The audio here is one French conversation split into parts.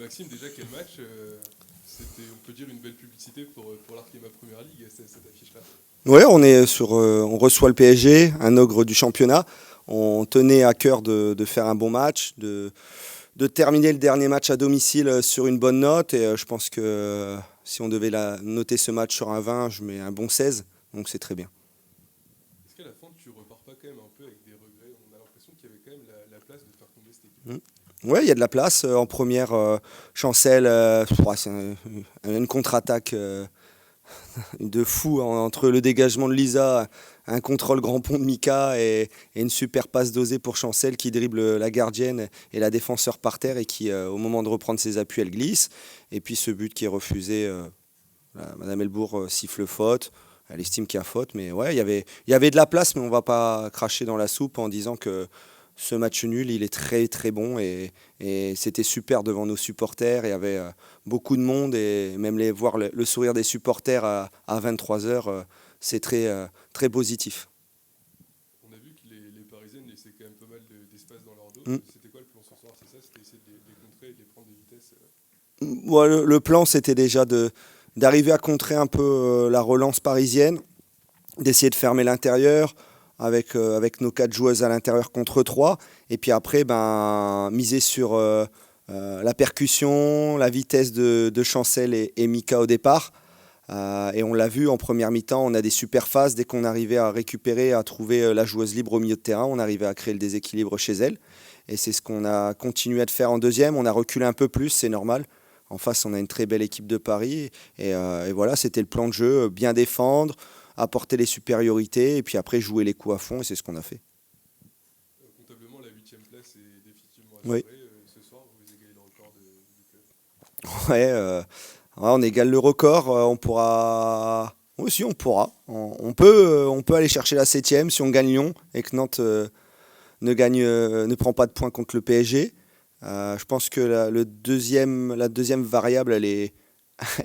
Maxime, déjà quel match c'était, on peut dire, une belle publicité pour l'Arkema Première Ligue, cette affiche-là. Ouais, on reçoit le PSG, un ogre du championnat. On tenait à cœur de faire un bon match, de terminer le dernier match à domicile sur une bonne note. Et je pense que si on devait noter ce match sur un 20, je mets un bon 16. Donc c'est très bien. Est-ce qu'à la fin, tu repars pas quand même un peu avec des regrets? On a l'impression qu'il y avait quand même la place de faire tomber cette équipe-là. Mm. Ouais, il y a de la place. En première, Chancel, c'est une contre-attaque de fou entre le dégagement de Lisa, un contrôle grand pont de Mika et une super passe dosée pour Chancel qui dribble la gardienne et la défenseur par terre et qui, au moment de reprendre ses appuis, elle glisse. Et puis ce but qui est refusé, Madame Elbourg siffle faute. Elle estime qu'il y a faute, mais ouais, il y avait de la place, mais on ne va pas cracher dans la soupe en disant que ce match nul, il est très très bon et c'était super devant nos supporters. Il y avait beaucoup de monde et même voir le sourire des supporters à 23 heures, c'est très, très positif. On a vu que les Parisiennes laissaient quand même pas mal d'espace dans leur dos. Mm. C'était quoi le plan ce soir? C'est ça? C'était essayer de les contrer et de les prendre de vitesse. Ouais, le plan, c'était déjà d'arriver à contrer un peu la relance parisienne, d'essayer de fermer l'intérieur avec nos 4 joueuses à l'intérieur contre 3. Et puis après, miser sur la percussion, la vitesse de Chancel et Mika au départ. Et on l'a vu en première mi-temps, on a des super phases. Dès qu'on arrivait à récupérer, à trouver la joueuse libre au milieu de terrain, on arrivait à créer le déséquilibre chez elle. Et c'est ce qu'on a continué à faire en deuxième. On a reculé un peu plus, c'est normal. En face, on a une très belle équipe de Paris. Et voilà, c'était le plan de jeu, bien défendre, apporter les supériorités, et puis après jouer les coups à fond, et c'est ce qu'on a fait. Comptablement, la 8e place est définitivement Oui. assurée. Ce soir, vous égalez le record du club. Ouais, ouais, on égale le record. On pourra. Oui, on pourra. On peut aller chercher la 7e si on gagne Lyon et que Nantes ne prend pas de points contre le PSG. Je pense que la deuxième variable, elle est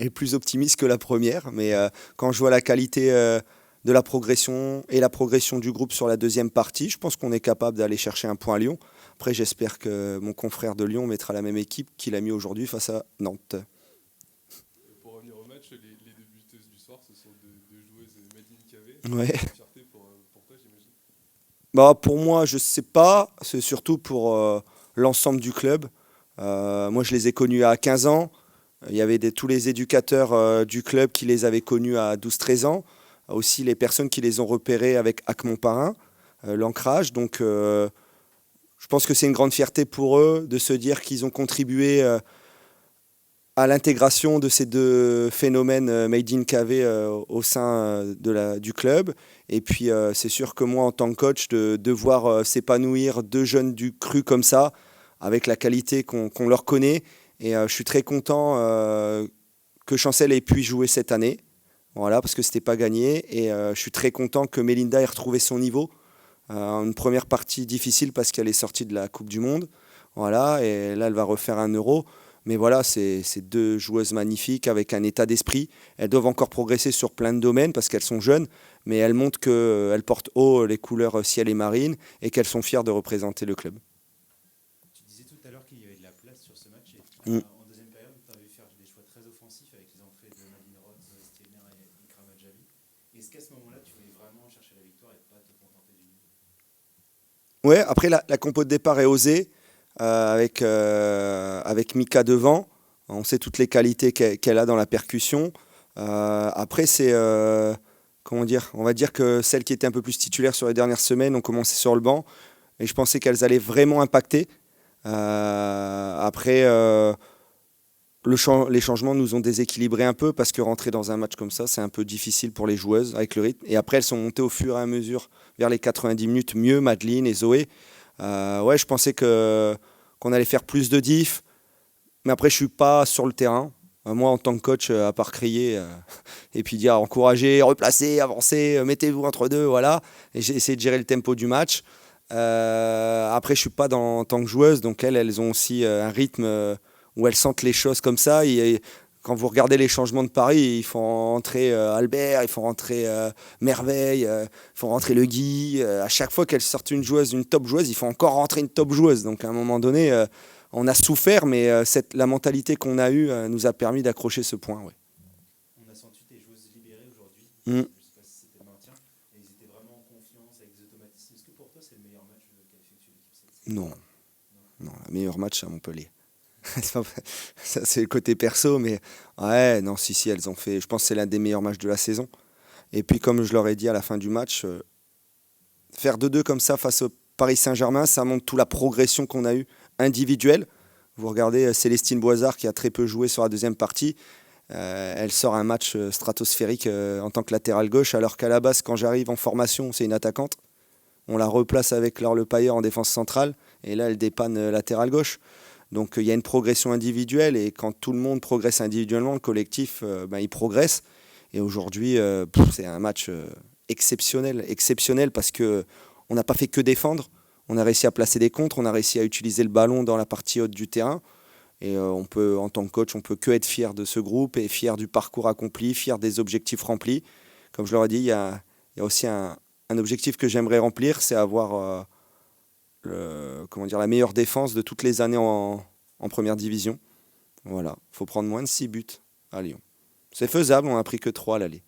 plus optimiste que la première. Mais quand je vois la qualité de la progression et la progression du groupe sur la deuxième partie, je pense qu'on est capable d'aller chercher un point à Lyon. Après, j'espère que mon confrère de Lyon mettra la même équipe qu'il a mis aujourd'hui face à Nantes. Pour revenir au match, les deux buteuses du soir, ce sont deux joueuses made in KV. Ouais. C'est une fierté pour toi, j'imagine. Pour moi, je sais pas. C'est surtout pour l'ensemble du club. Moi, je les ai connus à 15 ans. Il y avait tous les éducateurs du club qui les avaient connus à 12-13 ans. Aussi les personnes qui les ont repérés avec Hack Mon Parrain, l'ancrage. Donc, je pense que c'est une grande fierté pour eux de se dire qu'ils ont contribué à l'intégration de ces deux phénomènes made in KV au sein du club. Et puis, c'est sûr que moi, en tant que coach, de voir s'épanouir deux jeunes du cru comme ça, avec la qualité qu'on leur connaît. Et je suis très content que Chancel ait pu jouer cette année. Voilà, parce que c'était pas gagné. Et je suis très content que Melinda ait retrouvé son niveau. Une première partie difficile parce qu'elle est sortie de la Coupe du Monde. Voilà, et là, elle va refaire un Euro. Mais voilà, c'est deux joueuses magnifiques avec un état d'esprit. Elles doivent encore progresser sur plein de domaines parce qu'elles sont jeunes, mais elles montrent qu'elles portent haut les couleurs ciel et marine et qu'elles sont fières de représenter le club. Tu disais tout à l'heure qu'il y avait de la place sur ce match. Et Mm. en deuxième période, tu as vu faire des choix très offensifs avec les entrées de Nadine Roth, Steiner et Ikram Adjavi. Est-ce qu'à ce moment-là, tu voulais vraiment chercher la victoire et pas te contenter du nul? Ouais, après, la compo de départ est osée avec Mika devant. On sait toutes les qualités qu'elle a dans la percussion. Après, c'est. Comment dire? On va dire que celles qui étaient un peu plus titulaires sur les dernières semaines ont commencé sur le banc. Et je pensais qu'elles allaient vraiment impacter. Après, les changements nous ont déséquilibré un peu parce que rentrer dans un match comme ça, c'est un peu difficile pour les joueuses avec le rythme. Et après, elles sont montées au fur et à mesure vers les 90 minutes mieux, Madeleine et Zoé. Ouais, je pensais qu'on allait faire plus de diff. Mais après, je suis pas sur le terrain. Moi, en tant que coach, à part crier et puis dire encourager, replacer, avancer, mettez-vous entre deux, voilà. Et j'ai essayé de gérer le tempo du match. Après, je suis pas en tant que joueuse, donc elles ont aussi un rythme où elles sentent les choses comme ça. Et quand vous regardez les changements de Paris, ils font rentrer Albert, ils font rentrer Merveille, ils font rentrer Le Guy. À chaque fois qu'elles sortent une top joueuse, il faut encore rentrer une top joueuse. Donc à un moment donné, on a souffert, mais la mentalité qu'on a eue nous a permis d'accrocher ce point. Ouais. On a senti tes joueuses libérées aujourd'hui. Mm. Je ne sais pas si c'était le maintien, mais ils étaient vraiment en confiance avec des automatismes. Est-ce que pour toi, c'est le meilleur match qu'a effectué l'équipe cette saison? Non, le meilleur match à Montpellier. Ça, c'est le côté perso, mais ouais, non, si, elles ont fait. Je pense que c'est l'un des meilleurs matchs de la saison. Et puis, comme je leur ai dit à la fin du match, faire 2-2 comme ça face au Paris Saint-Germain, ça montre toute la progression qu'on a eue individuelle. Vous regardez Célestine Boisard qui a très peu joué sur la deuxième partie. Elle sort un match stratosphérique en tant que latérale gauche, alors qu'à la base, quand j'arrive en formation, c'est une attaquante. On la replace avec Laure Lepailleur en défense centrale, et là, elle dépanne latérale gauche. Donc il y a une progression individuelle, et quand tout le monde progresse individuellement, le collectif, il progresse. Et aujourd'hui, c'est un match exceptionnel parce qu'on n'a pas fait que défendre. On a réussi à placer des contres, on a réussi à utiliser le ballon dans la partie haute du terrain. Et on peut, en tant que coach, on peut que être fier de ce groupe et fier du parcours accompli, fier des objectifs remplis. Comme je leur ai dit, il y a aussi un objectif que j'aimerais remplir, c'est avoir la meilleure défense de toutes les années en première division. Voilà, il faut prendre moins de 6 buts à Lyon. C'est faisable, on n'a pris que 3 à l'aller.